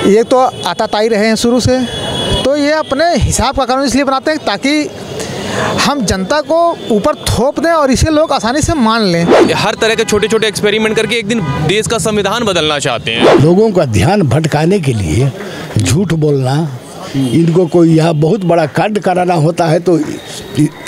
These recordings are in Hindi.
ये तो आताताई रहे हैं शुरू से, तो ये अपने हिसाब का कानून इसलिए बनाते हैं ताकि हम जनता को ऊपर थोप दें और इसे लोग आसानी से मान लें। हर तरह के छोटे छोटे एक्सपेरिमेंट करके एक दिन देश का संविधान बदलना चाहते हैं। लोगों का ध्यान भटकाने के लिए झूठ बोलना, इनको कोई यहाँ बहुत बड़ा कांड कराना होता है तो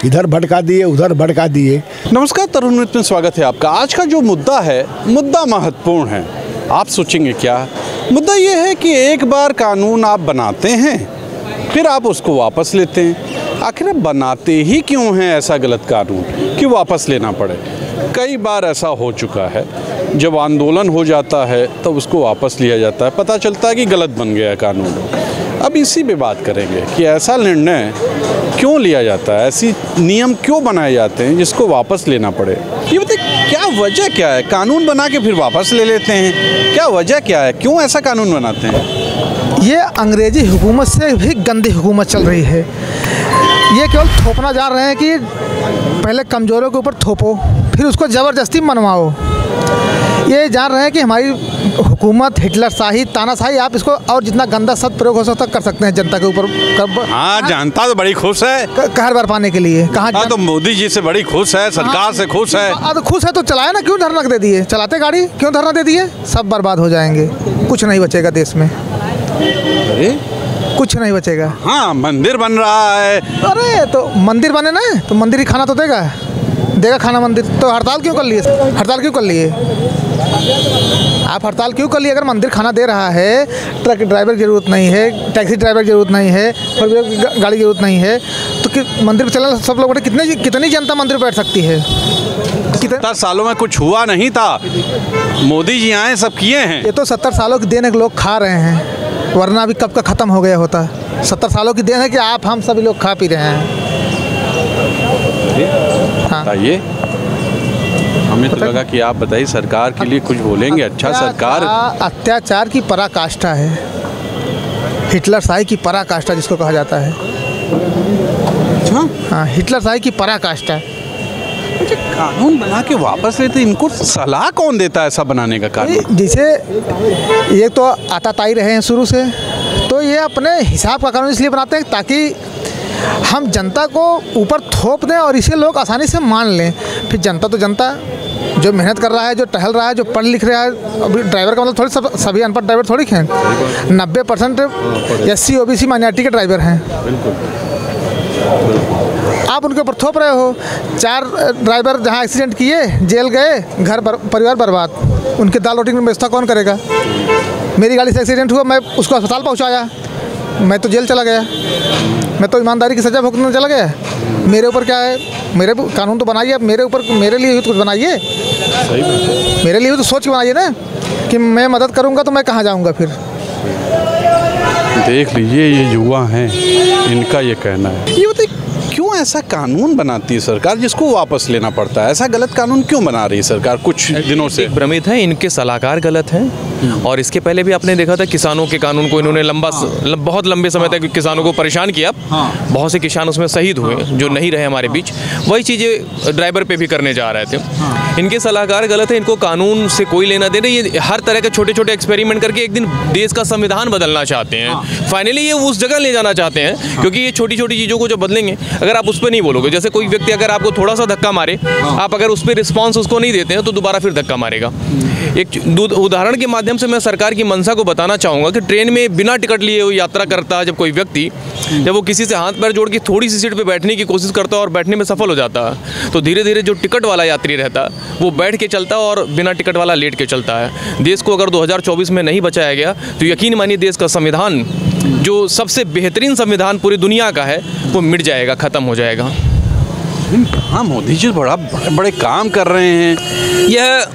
इधर भटका दिए उधर भटका दिए। नमस्कार, तरुण मित्र में स्वागत है आपका। आज का जो मुद्दा है, मुद्दा महत्वपूर्ण है। आप सोचेंगे क्या मुद्दा ये है कि एक बार कानून आप बनाते हैं फिर आप उसको वापस लेते हैं। आखिर आप बनाते ही क्यों हैं ऐसा गलत कानून कि वापस लेना पड़े? कई बार ऐसा हो चुका है, जब आंदोलन हो जाता है तब तो उसको वापस लिया जाता है, पता चलता है कि गलत बन गया है कानून। अब इसी पे बात करेंगे कि ऐसा निर्णय क्यों लिया जाता है, ऐसी नियम क्यों बनाए जाते हैं जिसको वापस लेना पड़े। ये बताइए क्या वजह क्या है? कानून बना के फिर वापस ले लेते हैं, क्या वजह क्या है, क्यों ऐसा कानून बनाते हैं? ये अंग्रेजी हुकूमत से भी गंदी हुकूमत चल रही है। ये केवल थोपना जा रहे हैं कि पहले कमज़ोरों के ऊपर थोपो फिर उसको ज़बरदस्ती मनवाओ। ये जान रहे हैं कि हमारी हुकूमत हिटलरशाही, तानाशाही, आप इसको और जितना गंदा शब्द प्रयोग हो सकता कर सकते हैं जनता के ऊपर। हाँ, जनता तो बड़ी खुश है कहर बार पाने के लिए। कहाँ तो मोदी जी से बड़ी खुश है, सरकार से खुश है। तो खुश है तो चलाए ना, क्यों धरना दे दिए? चलाते गाड़ी, क्यों धरना दे दिए? सब बर्बाद हो जाएंगे, कुछ नहीं बचेगा देश में। अरे कुछ नहीं बचेगा। हाँ, मंदिर बन रहा है। अरे तो मंदिर बने ना, तो मंदिर ही खाना तो देगा खाना मंदिर। तो हड़ताल क्यों कर लिए? हड़ताल क्यों कर लिए आप? हड़ताल क्यों कर लिए? अगर मंदिर खाना दे रहा है, ट्रक ड्राइवर की ज़रूरत नहीं है, टैक्सी ड्राइवर की ज़रूरत नहीं है, फोर व्हीलर गाड़ी की ज़रूरत नहीं है, तो मंदिर पर चलना सब लोग बैठे। कितनी जनता मंदिर पर बैठ सकती है? 70 सालों में कुछ हुआ नहीं था, मोदी जी आए सब किए हैं। ये तो 70 सालों की देन है, लोग खा रहे हैं, वरना अभी कब का ख़त्म हो गया होता। 70 सालों की देन है कि आप हम सभी लोग खा पी रहे हैं। हाँ, बताइए। हमें तो लगा कि आप बताइए, सरकार के लिए कुछ बोलेंगे। अच्छा, सरकार अत्याचार की पराकाष्ठा है, हिटलरशाही की पराकाष्ठा जिसको कहा जाता है। अच्छा, हाँ, हिटलरशाही की पराकाष्ठा। कानून बना के वापस लेते, इनको सलाह कौन देता है ऐसा बनाने का कानून? जिसे ये तो आताताई रहे हैं शुरू से, तो ये अपने हिसाब का कानून इसलिए बनाते हैं ताकि हम जनता को ऊपर थोप दें और इसे लोग आसानी से मान लें। फिर जनता तो जनता, जो मेहनत कर रहा है, जो टहल रहा है, जो पढ़ लिख रहा है। अभी ड्राइवर का मतलब थोड़ी सभी अनपढ़ ड्राइवर थोड़ी हैं। 90% SC OBC माइनॉरिटी के ड्राइवर हैं। आप उनके ऊपर थोप रहे हो। 4 ड्राइवर जहाँ एक्सीडेंट किए, जेल गए, घर परिवार बर्बाद। उनके दाल रोटी में व्यवस्था कौन करेगा? मेरी गाड़ी से एक्सीडेंट हुआ, मैं उसको अस्पताल पहुँचाया, मैं तो जेल चला गया, मैं तो ईमानदारी की सज़ा भुगतने चला गया। मेरे ऊपर क्या है? मेरे कानून तो बनाइए, मेरे ऊपर, मेरे लिए तो कुछ बनाइए। मेरे लिए तो सोच के बनाइए ना कि मैं मदद करूँगा तो मैं कहाँ जाऊँगा फिर। देख लीजिए, ये युवा हैं, इनका ये कहना है। ये बताइए क्यों ऐसा कानून बनाती है सरकार जिसको वापस लेना पड़ता है? ऐसा गलत कानून क्यों बना रही है सरकार कुछ दिनों से? भ्रमित है, इनके सलाहकार गलत हैं। और इसके पहले भी आपने देखा था किसानों के कानून को इन्होंने बहुत लंबे समय तक किसानों को परेशान किया। बहुत से किसान उसमें शहीद हुए जो नहीं रहे हमारे बीच। वही चीज़ें ड्राइवर पे भी करने जा रहे थे। इनके सलाहकार गलत है, इनको कानून से कोई लेना देना। ये हर तरह के छोटे छोटे एक्सपेरिमेंट करके एक दिन देश का संविधान बदलना चाहते हैं। फाइनली ये उस जगह ले जाना चाहते हैं, क्योंकि ये छोटी छोटी चीज़ों को जो बदलेंगे, अगर आप उस पर नहीं बोलोगे, जैसे कोई व्यक्ति अगर आपको थोड़ा सा धक्का मारे, आप अगर उस पर रिस्पॉन्स उसको नहीं देते हैं तो दोबारा फिर धक्का मारेगा। एक उदाहरण के माध्यम से मैं सरकार की मंशा को बताना चाहूँगा कि ट्रेन में बिना टिकट लिए वो यात्रा करता है जब कोई व्यक्ति, जब वो किसी से हाथ पैर जोड़ के थोड़ी सी सीट पे बैठने की कोशिश करता है और बैठने में सफल हो जाता है, तो धीरे धीरे जो टिकट वाला यात्री रहता है वो बैठ के चलता है और बिना टिकट वाला लेट के चलता है। देश को अगर 2024 में नहीं बचाया गया तो यकीन मानिए देश का संविधान, जो सबसे बेहतरीन संविधान पूरी दुनिया का है, वो मिट जाएगा, ख़त्म हो जाएगा। हाँ, मोदी जी बड़े काम कर रहे हैं। यह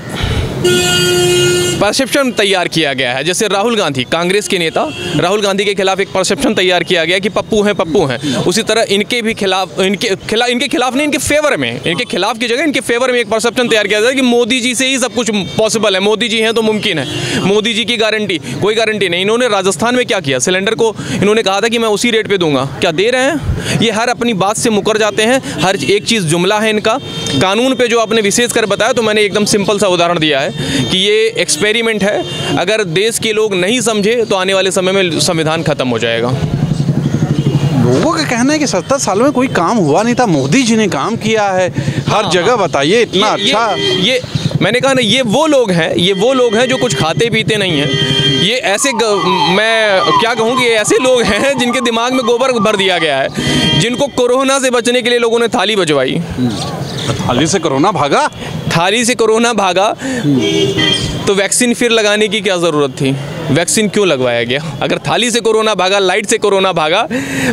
परसेप्शन तैयार किया गया है। जैसे राहुल गांधी, कांग्रेस के नेता राहुल गांधी के खिलाफ एक परसेप्शन तैयार किया गया कि पप्पू हैं। उसी तरह इनके भी खिलाफ, इनके खिलाफ नहीं, इनके फेवर में, इनके खिलाफ की जगह इनके फेवर में एक परसेप्शन तैयार किया जाए कि मोदी जी से ही सब कुछ पॉसिबल है, मोदी जी हैं तो मुमकिन है, मोदी जी की गारंटी, कोई गारंटी नहीं। इन्होंने राजस्थान में क्या किया? सिलेंडर को इन्होंने कहा था कि मैं उसी रेट पर दूंगा, क्या दे रहे हैं? ये हर अपनी बात से मुकर जाते हैं, हर एक चीज़ जुमला है इनका। कानून पे जो आपने विशेष कर बताया, तो मैंने एकदम सिंपल सा उदाहरण दिया है कि ये एक्सपेरिमेंट है। अगर देश के लोग नहीं समझे तो आने वाले समय में संविधान खत्म हो जाएगा। लोगों का कहना है कि 70 सालों में कोई काम हुआ नहीं था, मोदी जी ने काम किया है हर जगह। बताइए इतना अच्छा। ये मैंने कहा ना, ये वो लोग हैं जो कुछ खाते पीते नहीं हैं। ये ऐसे मैं क्या कहूँ कि ये ऐसे लोग हैं जिनके दिमाग में गोबर भर दिया गया है, जिनको कोरोना से बचने के लिए लोगों ने थाली बजवाई। थाली से कोरोना भागा? थाली से कोरोना भागा तो वैक्सीन फिर लगाने की क्या ज़रूरत थी? वैक्सीन क्यों लगवाया गया? अगर थाली से कोरोना भागा, लाइट से कोरोना भागा,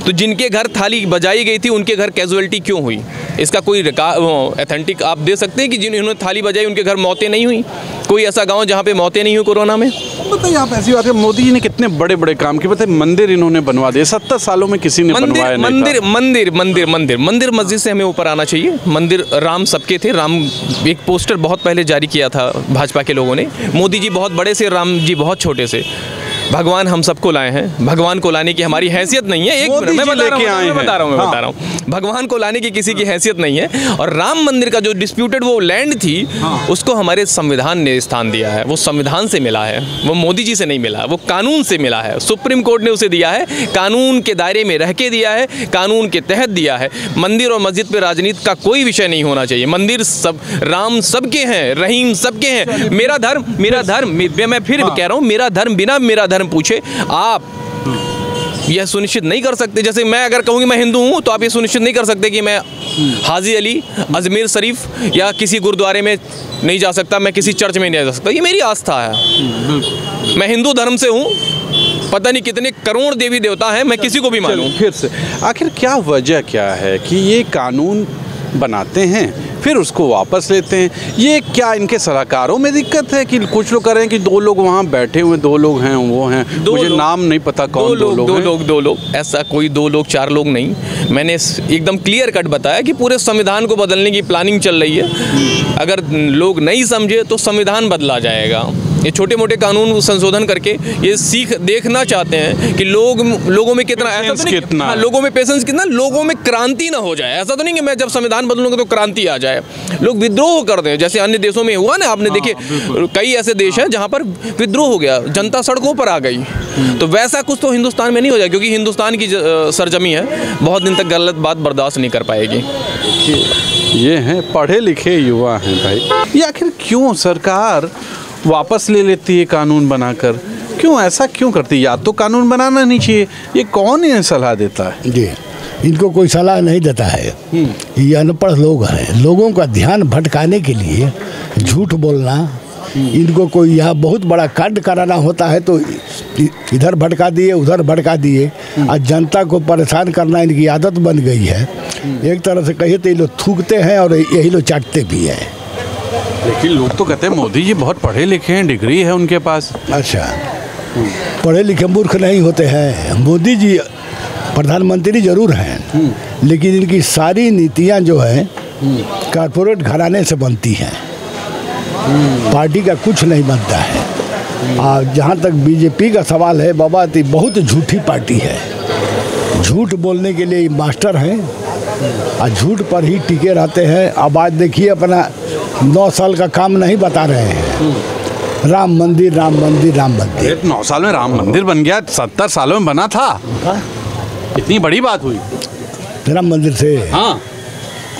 तो जिनके घर थाली बजाई गई थी उनके घर कैजुअलिटी क्यों हुई? इसका कोई ऑथेंटिक आप दे सकते हैं कि जिन्होंने थाली बजाई उनके घर मौतें नहीं हुई? कोई ऐसा गांव जहां पे मौतें नहीं हुई कोरोना में? बताइए आप, ऐसी बात है, मोदी जी ने कितने बड़े बड़े काम किए। बताइए, मंदिर इन्होंने बनवा दिए, 70 सालों में किसी ने बनवाया नहीं था। मंदिर मस्जिद से हमें ऊपर आना चाहिए। मंदिर राम सबके थे। राम एक पोस्टर बहुत पहले जारी किया था भाजपा के लोगों ने। मोदी जी बहुत बड़े से, राम जी बहुत छोटे से। भगवान हम सबको लाए हैं। भगवान को लाने की हमारी हैसियत नहीं है। एक मिनट मैं बता रहा हूँ। भगवान को लाने की किसी की हैसियत नहीं है। और राम मंदिर का जो डिस्प्यूटेड वो लैंड थी, उसको हमारे संविधान ने स्थान दिया है। वो संविधान से मिला है, वो मोदी जी से नहीं मिला, वो कानून से मिला है। सुप्रीम कोर्ट ने उसे दिया है, कानून के दायरे में रह के दिया है, कानून के तहत दिया है। मंदिर और मस्जिद पे राजनीति का कोई विषय नहीं होना चाहिए। मंदिर सब, राम सबके हैं, रहीम सबके हैं। मेरा धर्म मैं फिर कह रहा हूँ, मेरा धर्म बिना मेरा धर्म पूछे आप यह सुनिश्चित नहीं कर सकते। जैसे मैं अगर कहूँ कि मैं हिंदू हूँ, तो आप ये सुनिश्चित नहीं कर सकते कि मैं हाजी अली, अजमेर शरीफ या किसी गुरुद्वारे में नहीं जा सकता, मैं किसी चर्च में नहीं जा सकता। ये मेरी आस्था है। मैं हिंदू धर्म से हूँ। पता नहीं कितने करोड़ देवी देवता हैं, मैं किसी को भी मानूं। फिर से आखिर क्या वजह क्या है कि ये कानून बनाते हैं फिर उसको वापस लेते हैं? ये क्या इनके सलाहकारों में दिक्कत है कि कुछ लोग कह रहे हैं कि 2 लोग वहाँ बैठे हुए, 2 लोग हैं, वो हैं, मुझे नाम नहीं पता कौन 2 लोग, ऐसा कोई 2 लोग 4 लोग नहीं। मैंने एकदम क्लियर कट बताया कि पूरे संविधान को बदलने की प्लानिंग चल रही है। अगर लोग नहीं समझे तो संविधान बदला जाएगा। ये छोटे मोटे कानून संशोधन करके ये देखना चाहते हैं कि लोगों में कितना लोगों में पेशेंस कितना, लोगों में क्रांति ना हो जाए। ऐसा तो नहीं कि मैं जब संविधान बदलूंगा तो क्रांति आ जाए, लोग विद्रोह कर दें, जैसे अन्य देशों में हुआ ना। आपने देखिए कई ऐसे देश हैं जहां पर विद्रोह हो गया, जनता सड़कों पर आ गई। तो वैसा कुछ तो हिंदुस्तान में नहीं हो जाए, क्योंकि हिंदुस्तान की सरजमी है, बहुत दिन तक गलत बात बर्दाश्त नहीं कर पाएगी। ये हैं पढ़े लिखे युवा हैं भाई। ये आखिर क्यों सरकार वापस ले लेती है कानून बनाकर? क्यों ऐसा क्यों करती है? या तो कानून बनाना नहीं चाहिए। ये कौन इन्हें सलाह देता है? जी, इनको कोई सलाह नहीं देता है। ये अनपढ़ लोग हैं। लोगों का ध्यान भटकाने के लिए झूठ बोलना, इनको कोई यहाँ बहुत बड़ा कांड कराना होता है तो इधर भटका दिए, उधर भटका दिए, और जनता को परेशान करना इनकी आदत बन गई है। एक तरह से कहिए तो ये लोग थूकते हैं और यही लोग चाटते भी हैं। लेकिन लोग तो कहते हैं मोदी जी बहुत पढ़े लिखे हैं, डिग्री है उनके पास। अच्छा, पढ़े लिखे मूर्ख नहीं होते हैं। मोदी जी प्रधानमंत्री जरूर हैं, लेकिन इनकी सारी नीतियां जो हैं कारपोरेट घराने से बनती हैं। पार्टी का कुछ नहीं बनता है। और जहाँ तक बीजेपी का सवाल है, बाबा तो बहुत झूठी पार्टी है। झूठ बोलने के लिए मास्टर हैं और झूठ पर ही टिके रहते हैं। अब आज देखिए, अपना 9 साल का काम नहीं बता रहे हैं। राम मंदिर, राम मंदिर, राम मंदिर। 9 साल में राम मंदिर बन गया, 70 सालों में बना था। इतनी बड़ी बात हुई राम मंदिर से? हाँ,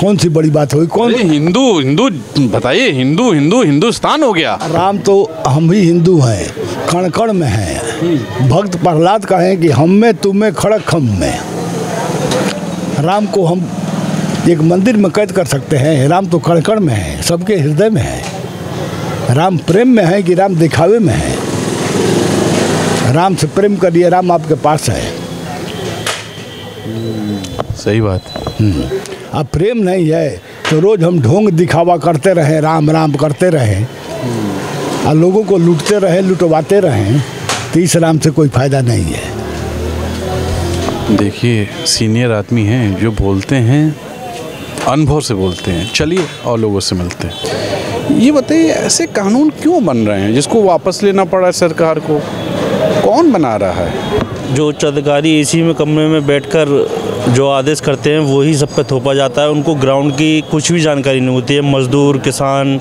कौन सी बड़ी बात हुई? कौन? हिंदू बताइए, हिंदुस्तान हो गया। राम तो हम भी हिंदू हैं, कण कण में हैं। भक्त प्रहलाद कहें कि हम में तुम में खड़क खम में। राम को हम एक मंदिर में कैद कर सकते हैं? राम तो कण कण में है, सबके हृदय में है। राम प्रेम में है कि राम दिखावे में है? राम से प्रेम करिए, राम आपके पास है। सही बात। अब प्रेम नहीं है तो रोज हम ढोंग दिखावा करते रहें, राम राम करते रहें और लोगों को लूटते रहें, लुटवाते रहें, तो इस राम से कोई फायदा नहीं है। देखिए, सीनियर आदमी हैं जो बोलते हैं, अनुभव से बोलते हैं। चलिए और लोगों से मिलते हैं। ये बताइए, ऐसे कानून क्यों बन रहे हैं जिसको वापस लेना पड़ा है सरकार को? कौन बना रहा है? जो उच्चाधिकारी एसी में कमरे में बैठकर जो आदेश करते हैं वही सब पे थोपा जाता है। उनको ग्राउंड की कुछ भी जानकारी नहीं होती है। मजदूर, किसान,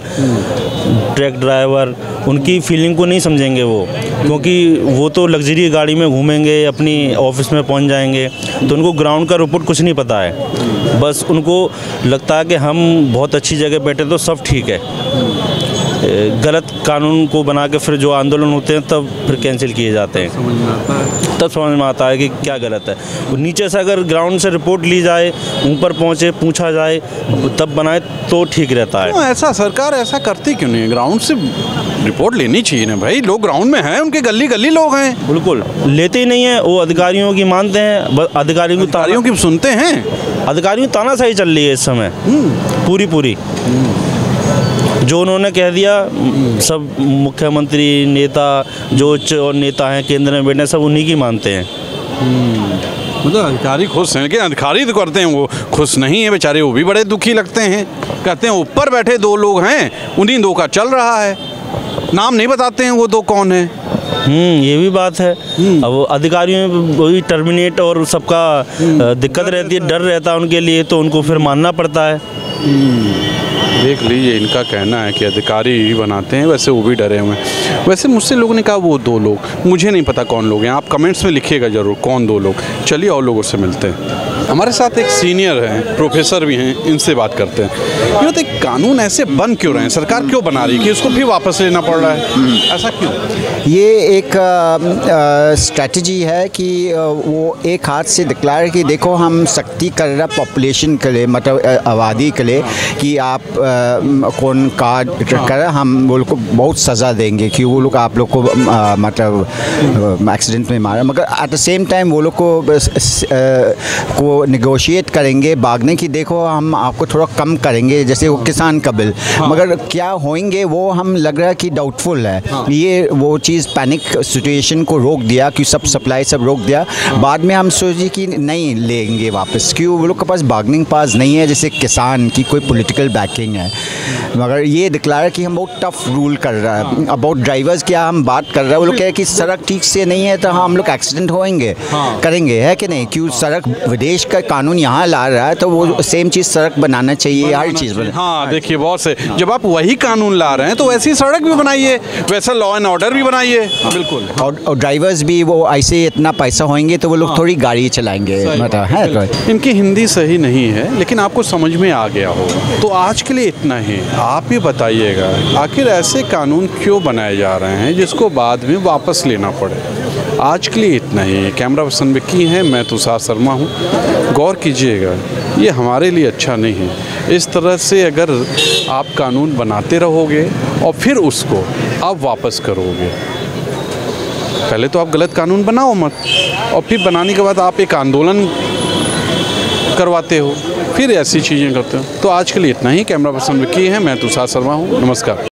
ट्रक ड्राइवर उनकी फीलिंग को नहीं समझेंगे वो, क्योंकि वो तो लग्जरी गाड़ी में घूमेंगे, अपनी ऑफिस में पहुंच जाएंगे, तो उनको ग्राउंड का रिपोर्ट कुछ नहीं पता है। बस उनको लगता है कि हम बहुत अच्छी जगह बैठे तो सब ठीक है। गलत कानून को बना के फिर जो आंदोलन होते हैं तब फिर कैंसिल किए जाते हैं, तब समझ में आता है कि क्या गलत है। नीचे से अगर ग्राउंड से रिपोर्ट ली जाए, ऊपर पहुंचे, पूछा जाए, तब बनाए तो ठीक रहता है। ऐसा सरकार ऐसा करती क्यों नहीं है? ग्राउंड से रिपोर्ट लेनी चाहिए ना भाई, लोग ग्राउंड में हैं, उनके गली गली लोग हैं। बिल्कुल लेते ही नहीं है, वो अधिकारियों की मानते हैं, अधिकारियों की सुनते हैं। अधिकारियों की तानाशाही चल रही है इस समय पूरी। जो उन्होंने कह दिया, सब मुख्यमंत्री, नेता, जो उच्च और नेता हैं केंद्र में बैठे, सब उन्हीं की मानते हैं। मतलब अधिकारी खुश हैं, लेकिन अधिकारी तो करते हैं, वो खुश नहीं है बेचारे, वो भी बड़े दुखी लगते हैं। कहते हैं ऊपर बैठे 2 लोग हैं, उन्हीं 2 का चल रहा है, नाम नहीं बताते हैं वो 2 कौन है। ये भी बात है। अब अधिकारियों में वही टर्मिनेट और सबका दिक्कत रहती है, डर रहता है उनके लिए, तो उनको फिर मानना पड़ता है। देख लीजिए, इनका कहना है कि अधिकारी ही बनाते हैं, वैसे वो भी डरे हुए हैं। वैसे मुझसे लोगों ने कहा वो 2 लोग, मुझे नहीं पता कौन लोग हैं, आप कमेंट्स में लिखिएगा ज़रूर कौन 2 लोग। चलिए और लोगों से मिलते हैं। हमारे साथ एक सीनियर हैं, प्रोफेसर भी हैं, इनसे बात करते हैं। ये तो एक कानून ऐसे बन क्यों रहे हैं, सरकार क्यों बना रही है कि उसको फिर वापस लेना पड़ रहा है, ऐसा क्यों? ये एक स्ट्रैटेजी है कि वो एक हाथ से डिक्लेयर कि देखो हम सख्ती कर रहा पॉपुलेशन के लिए, मतलब आबादी के लिए, कि आप कौन कार्ड कर, हम वो लोग को बहुत सज़ा देंगे कि वो लोग आप लोग को मतलब एक्सीडेंट में मारा, मगर एट द सेम टाइम वो लोग को नेगोशिएट करेंगे बागने की, देखो हम आपको थोड़ा कम करेंगे, जैसे वो किसान का बिल। मगर क्या होएंगे वो हम लग रहा है कि डाउटफुल है। ये वो चीज़ पैनिक सिचुएशन को रोक दिया कि सब सप्लाई सब रोक दिया। बाद में हम सोचे कि नहीं लेंगे वापस, क्यों वो लोग के पास बार्गेनिंग पास नहीं है, जैसे किसान की कोई पॉलिटिकल बैकिंग है। मगर ये डिक्लेयर कि हम बहुत टफ रूल कर रहा है। अबाउट ड्राइवर्स क्या हम बात कर रहे हैं, वो लोग कह रहे हैं कि सड़क ठीक से नहीं है तो हम लोग एक्सीडेंट होएंगे, करेंगे, है कि नहीं? क्यों सड़क विदेश का कानून यहाँ ला रहा है तो वो सेम चीज़ सड़क बनाना चाहिए, हर चीज़ बना। हाँ देखिए, बहुत से जब आप वही कानून ला रहे हैं तो वैसी सड़क भी बनाइए, वैसा लॉ एंड ऑर्डर भी बनाइए। बिल्कुल। और ड्राइवर्स भी वो ऐसे इतना पैसा होंगे तो वो लोग थोड़ी गाड़ी चलाएंगे, मतलब है। इनकी हिंदी सही नहीं है, लेकिन आपको समझ में आ गया होगा। तो आज के लिए इतना ही। आप ही बताइएगा, आखिर ऐसे कानून क्यों बनाए जा रहे हैं जिसको बाद में वापस लेना पड़े? आज के लिए इतना ही। कैमरा पर्सन विक्की हैं, मैं तुषार शर्मा हूँ। गौर कीजिएगा, ये हमारे लिए अच्छा नहीं है। इस तरह से अगर आप कानून बनाते रहोगे और फिर उसको आप वापस करोगे, पहले तो आप गलत कानून बनाओ मत, और फिर बनाने के बाद आप एक आंदोलन करवाते हो, फिर ऐसी चीज़ें करते हो। तो आज के लिए इतना ही। कैमरा पर्सन विक्की हैं, मैं तुषार शर्मा हूँ। नमस्कार।